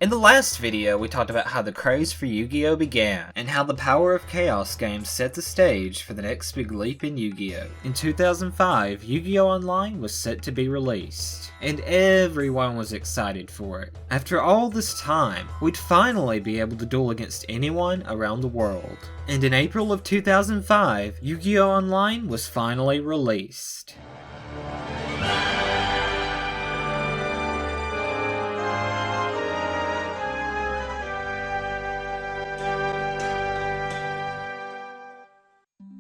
In the last video, we talked about how the craze for Yu-Gi-Oh! Began, and how the Power of Chaos game set the stage for the next big leap in Yu-Gi-Oh! In 2005, Yu-Gi-Oh! Online was set to be released, and everyone was excited for it. After all this time, we'd finally be able to duel against anyone around the world. And in April of 2005, Yu-Gi-Oh! Online was finally released.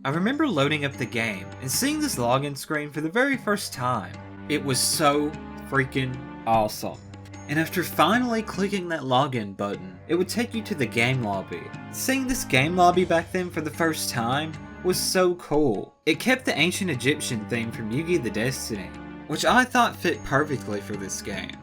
I remember loading up the game and seeing this login screen for the very first time. It was so freaking awesome. And after finally clicking that login button, it would take you to the game lobby. Seeing this game lobby back then for the first time was so cool. It kept the ancient Egyptian theme from Yu-Gi-Oh! The Destiny, which I thought fit perfectly for this game.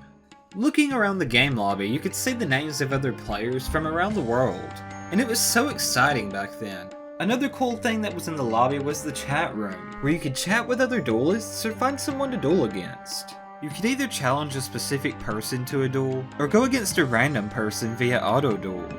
Looking around the game lobby, you could see the names of other players from around the world, and it was so exciting back then. Another cool thing that was in the lobby was the chat room, where you could chat with other duelists or find someone to duel against. You could either challenge a specific person to a duel, or go against a random person via auto duel.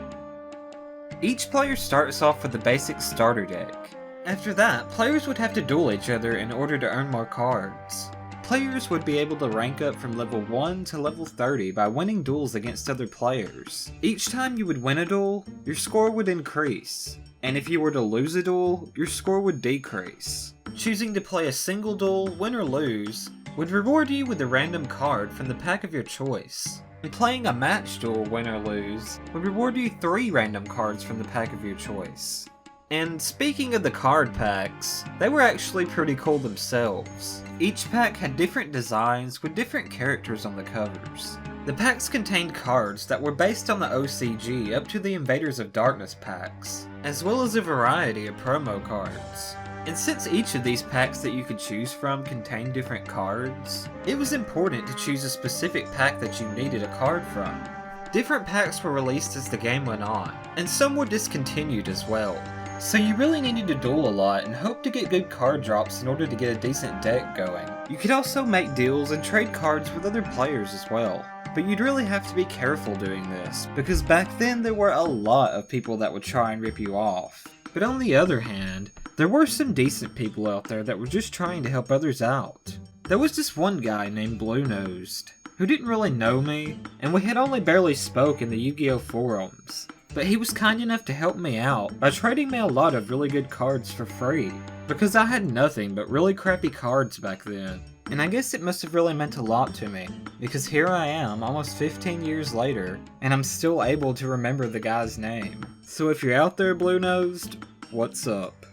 Each player starts off with the basic starter deck. After that, players would have to duel each other in order to earn more cards. Players would be able to rank up from level 1 to level 30 by winning duels against other players. Each time you would win a duel, your score would increase. And if you were to lose a duel, your score would decrease. Choosing to play a single duel, win or lose, would reward you with a random card from the pack of your choice. And playing a match duel, win or lose, would reward you 3 random cards from the pack of your choice. And speaking of the card packs, they were actually pretty cool themselves. Each pack had different designs with different characters on the covers. The packs contained cards that were based on the OCG up to the Invaders of Darkness packs, as well as a variety of promo cards. And since each of these packs that you could choose from contained different cards, it was important to choose a specific pack that you needed a card from. Different packs were released as the game went on, and some were discontinued as well. So you really needed to duel a lot and hope to get good card drops in order to get a decent deck going. You could also make deals and trade cards with other players as well. But you'd really have to be careful doing this, because back then there were a lot of people that would try and rip you off. But on the other hand, there were some decent people out there that were just trying to help others out. There was this one guy named Blue-Nosed, who didn't really know me, and we had only barely spoke in the Yu-Gi-Oh! Forums. But he was kind enough to help me out by trading me a lot of really good cards for free, because I had nothing but really crappy cards back then. And I guess it must have really meant a lot to me, because here I am, almost 15 years later, and I'm still able to remember the guy's name. So if you're out there, Blue-Nosed, what's up?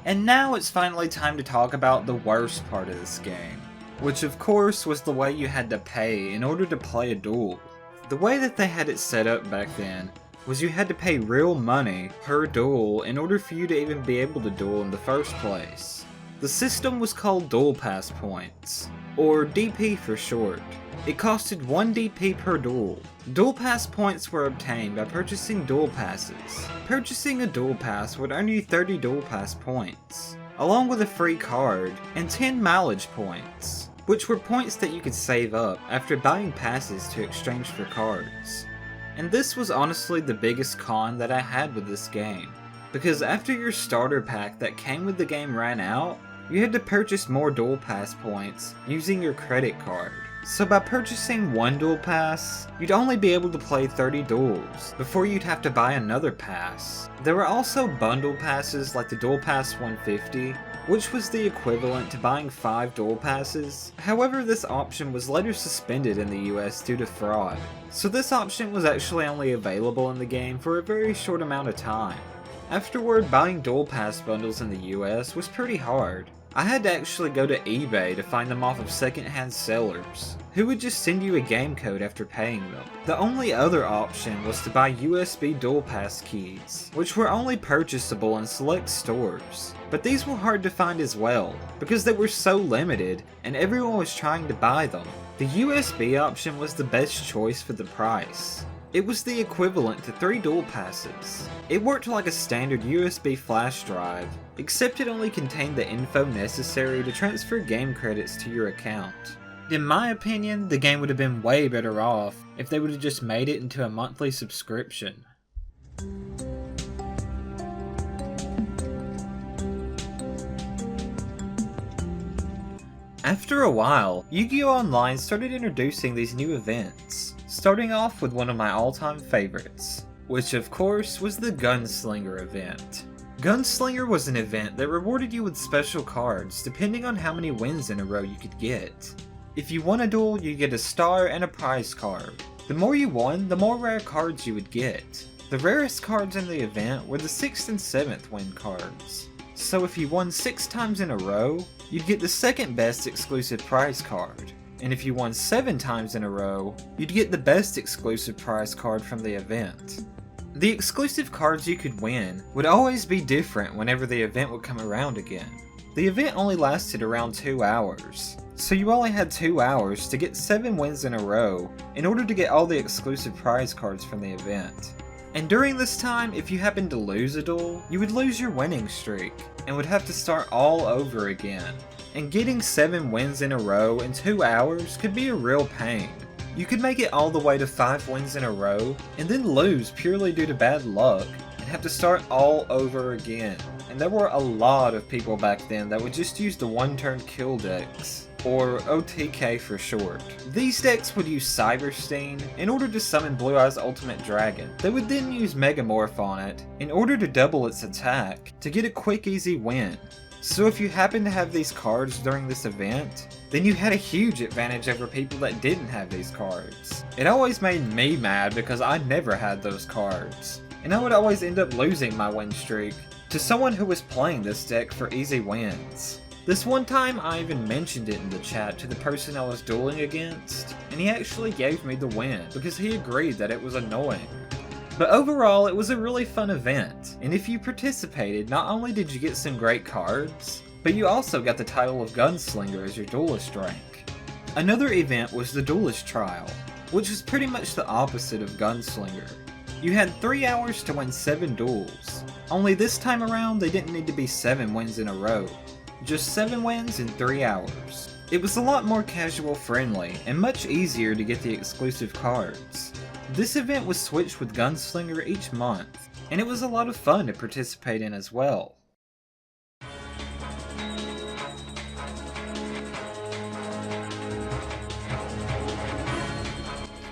And now it's finally time to talk about the worst part of this game, which of course was the way you had to pay in order to play a duel. The way that they had it set up back then was you had to pay real money per duel in order for you to even be able to duel in the first place. The system was called Duel Pass Points, or DP for short. It costed 1 DP per duel. Duel Pass points were obtained by purchasing duel passes. Purchasing a duel pass would earn you 30 duel pass points, along with a free card and 10 mileage points, which were points that you could save up after buying passes to exchange for cards. And this was honestly the biggest con that I had with this game, because after your starter pack that came with the game ran out, you had to purchase more duel pass points using your credit card. So by purchasing 1 duel pass, you'd only be able to play 30 duels before you'd have to buy another pass. There were also bundle passes like the Duel Pass 150, which was the equivalent to buying 5 duel passes. However, this option was later suspended in the US due to fraud, so this option was actually only available in the game for a very short amount of time. Afterward, buying duel pass bundles in the US was pretty hard. I had to actually go to eBay to find them off of secondhand sellers, who would just send you a game code after paying them. The only other option was to buy USB duel pass keys, which were only purchasable in select stores. But these were hard to find as well, because they were so limited and everyone was trying to buy them. The USB option was the best choice for the price. It was the equivalent to 3 duel passes. It worked like a standard USB flash drive, except it only contained the info necessary to transfer game credits to your account. In my opinion, the game would have been way better off if they would have just made it into a monthly subscription. After a while, Yu-Gi-Oh! Online started introducing these new events, starting off with one of my all-time favorites, which of course was the Gunslinger event. Gunslinger was an event that rewarded you with special cards depending on how many wins in a row you could get. If you won a duel, you get a star and a prize card. The more you won, the more rare cards you would get. The rarest cards in the event were the 6th and 7th win cards. So if you won 6 times in a row, you'd get the second best exclusive prize card. And if you won 7 times in a row, you'd get the best exclusive prize card from the event. The exclusive cards you could win would always be different whenever the event would come around again. The event only lasted around 2 hours, so you only had 2 hours to get 7 wins in a row in order to get all the exclusive prize cards from the event. And during this time, if you happened to lose a duel, you would lose your winning streak, and would have to start all over again. And getting 7 wins in a row in 2 hours could be a real pain. You could make it all the way to 5 wins in a row, and then lose purely due to bad luck, and have to start all over again. And there were a lot of people back then that would just use the one-turn kill decks, or OTK for short. These decks would use Cyberstein in order to summon Blue Eye's Ultimate Dragon. They would then use Megamorph on it in order to double its attack to get a quick easy win. So if you happened to have these cards during this event, then you had a huge advantage over people that didn't have these cards. It always made me mad because I never had those cards, and I would always end up losing my win streak to someone who was playing this deck for easy wins. This one time I even mentioned it in the chat to the person I was dueling against, and he actually gave me the win because he agreed that it was annoying. But overall, it was a really fun event, and if you participated, not only did you get some great cards, but you also got the title of Gunslinger as your duelist rank. Another event was the Duelist Trial, which was pretty much the opposite of Gunslinger. You had 3 hours to win 7 duels, only this time around they didn't need to be 7 wins in a row, just 7 wins in 3 hours. It was a lot more casual friendly, and much easier to get the exclusive cards. This event was switched with Gunslinger each month, and it was a lot of fun to participate in as well.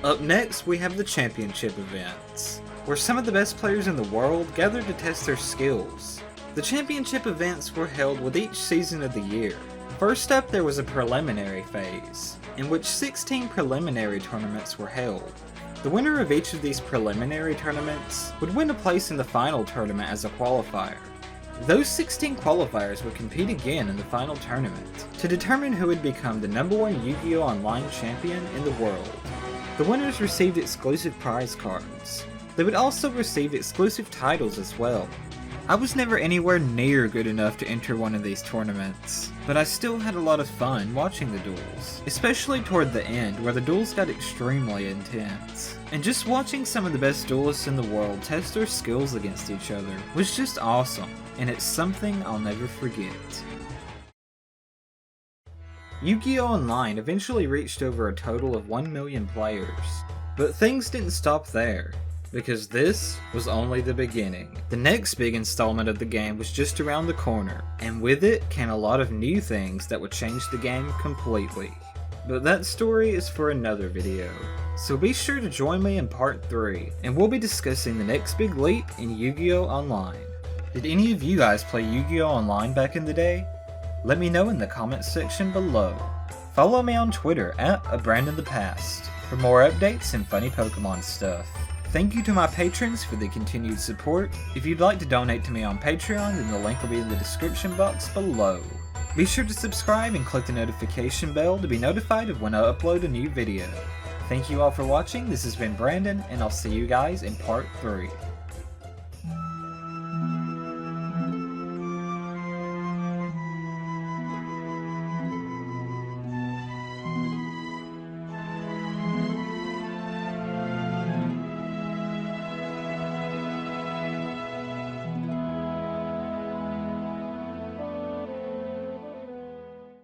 Up next, we have the Championship events, where some of the best players in the world gathered to test their skills. The Championship events were held with each season of the year. First up, there was a preliminary phase, in which 16 preliminary tournaments were held. The winner of each of these preliminary tournaments would win a place in the final tournament as a qualifier. Those 16 qualifiers would compete again in the final tournament to determine who would become the #1 Yu-Gi-Oh! Online champion in the world. The winners received exclusive prize cards. They would also receive exclusive titles as well. I was never anywhere near good enough to enter one of these tournaments, but I still had a lot of fun watching the duels, especially toward the end where the duels got extremely intense. And just watching some of the best duelists in the world test their skills against each other was just awesome, and it's something I'll never forget. Yu-Gi-Oh! Online eventually reached over a total of 1 million players, but things didn't stop there, because this was only the beginning. The next big installment of the game was just around the corner, and with it came a lot of new things that would change the game completely. But that story is for another video, so be sure to join me in part 3, and we'll be discussing the next big leap in Yu-Gi-Oh! Online. Did any of you guys play Yu-Gi-Oh! Online back in the day? Let me know in the comments section below. Follow me on Twitter at @ABrandonThePast for more updates and funny Pokemon stuff. Thank you to my patrons for the continued support. If you'd like to donate to me on Patreon, then the link will be in the description box below. Be sure to subscribe and click the notification bell to be notified of when I upload a new video. Thank you all for watching, this has been Brandon, and I'll see you guys in part 3.